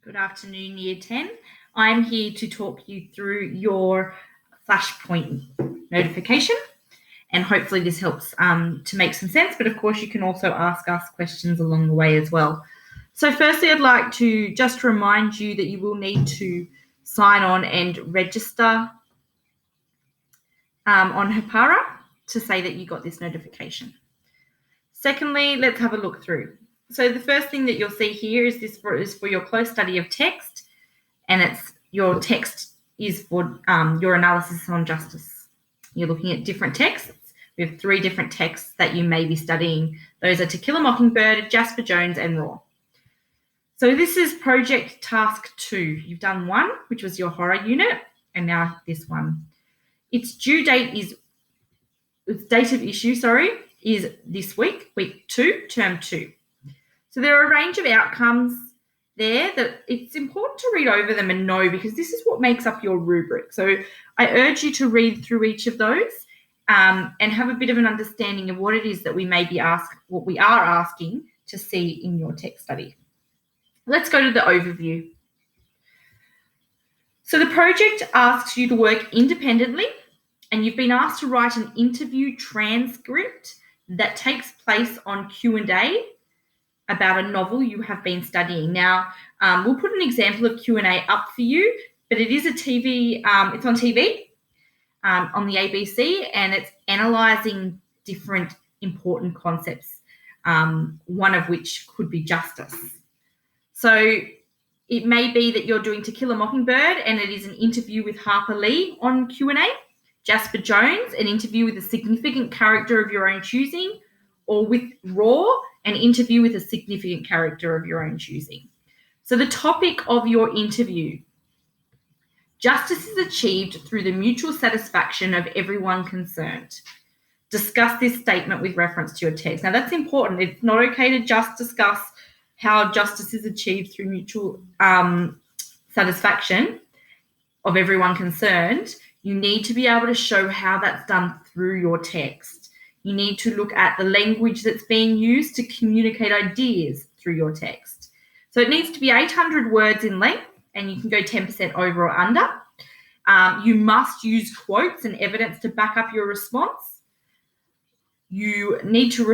Good afternoon, Year 10. I'm here to talk you through your Flashpoint notification, and hopefully this helps to make some sense, but of course you can also ask us questions along the way as well. So firstly, I'd like to just remind you that you will need to sign on and register on Hapara to say that you got this notification. Secondly, let's have a look through. So the first thing that you'll see here is for your close study of text, and your text is for your analysis on justice. You're looking at different texts. We have 3 different texts that you may be studying. Those are To Kill a Mockingbird, Jasper Jones, and Raw. So this is project task 2. You've done 1, which was your horror unit, and now this one. Its date of issue, is this week 2, term 2. So there are a range of outcomes there that it's important to read over them and know, because this is what makes up your rubric. So I urge you to read through each of those and have a bit of an understanding of what it is that we are asking to see in your text study. Let's go to the overview. So the project asks you to work independently, and you've been asked to write an interview transcript that takes place on Q&A about a novel you have been studying. Now, we'll put an example of Q&A up for you, but it is it's on TV, on the ABC, and it's analysing different important concepts, one of which could be justice. So it may be that you're doing To Kill a Mockingbird, and it is an interview with Harper Lee on Q&A. Jasper Jones, an interview with a significant character of your own choosing, or with Raw, an interview with a significant character of your own choosing. So the topic of your interview: justice is achieved through the mutual satisfaction of everyone concerned. Discuss this statement with reference to your text. Now that's important. It's not okay to just discuss how justice is achieved through mutual satisfaction of everyone concerned. You need to be able to show how that's done through your text. You need to look at the language that's being used to communicate ideas through your text. So it needs to be 800 words in length, and you can go 10% over or under. You must use quotes and evidence to back up your response. You need to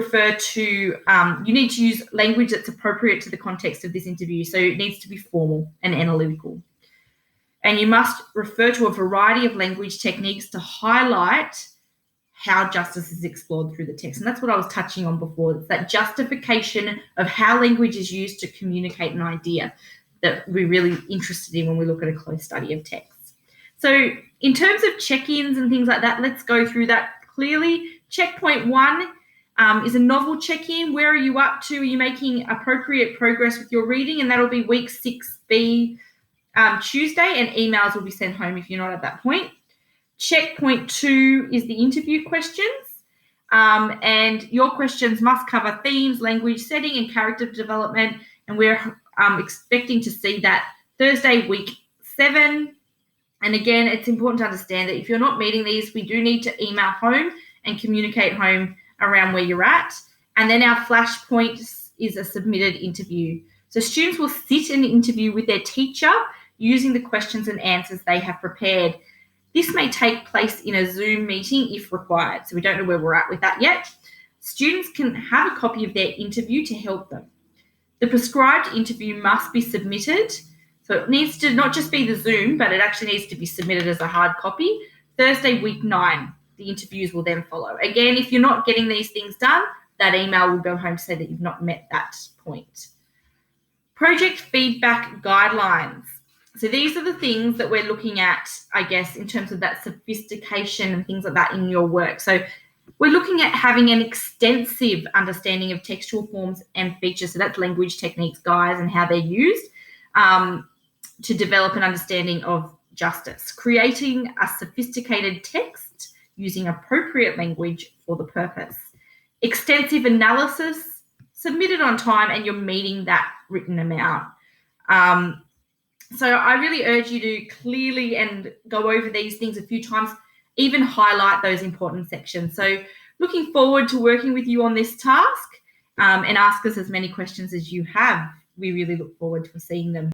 use language that's appropriate to the context of this interview. So it needs to be formal and analytical. And you must refer to a variety of language techniques to highlight how justice is explored through the text. And that's what I was touching on before. It's that justification of how language is used to communicate an idea that we're really interested in when we look at a close study of text. So in terms of check-ins and things like that, let's go through that clearly. Checkpoint 1 is a novel check-in. Where are you up to? Are you making appropriate progress with your reading? And that'll be week 6B, Tuesday, and emails will be sent home if you're not at that point. Checkpoint 2 is the interview questions, and your questions must cover themes, language, setting, and character development, and we're expecting to see that Thursday, week 7. And again, it's important to understand that if you're not meeting these, we do need to email home and communicate home around where you're at. And then our Flashpoint is a submitted interview. So students will sit in an interview with their teacher using the questions and answers they have prepared. This may take place in a Zoom meeting if required, so we don't know where we're at with that yet. Students can have a copy of their interview to help them. The prescribed interview must be submitted, so it needs to not just be the Zoom, but it actually needs to be submitted as a hard copy. Thursday, week 9, the interviews will then follow. Again, if you're not getting these things done, that email will go home to say that you've not met that point. Project feedback guidelines. So these are the things that we're looking at, I guess, in terms of that sophistication and things like that in your work. So we're looking at having an extensive understanding of textual forms and features. So that's language techniques, guys, and how they're used to develop an understanding of justice. Creating a sophisticated text using appropriate language for the purpose. Extensive analysis, submitted on time, and you're meeting that written amount. So I really urge you to clearly and go over these things a few times, even highlight those important sections. So looking forward to working with you on this task and ask us as many questions as you have. We really look forward to seeing them.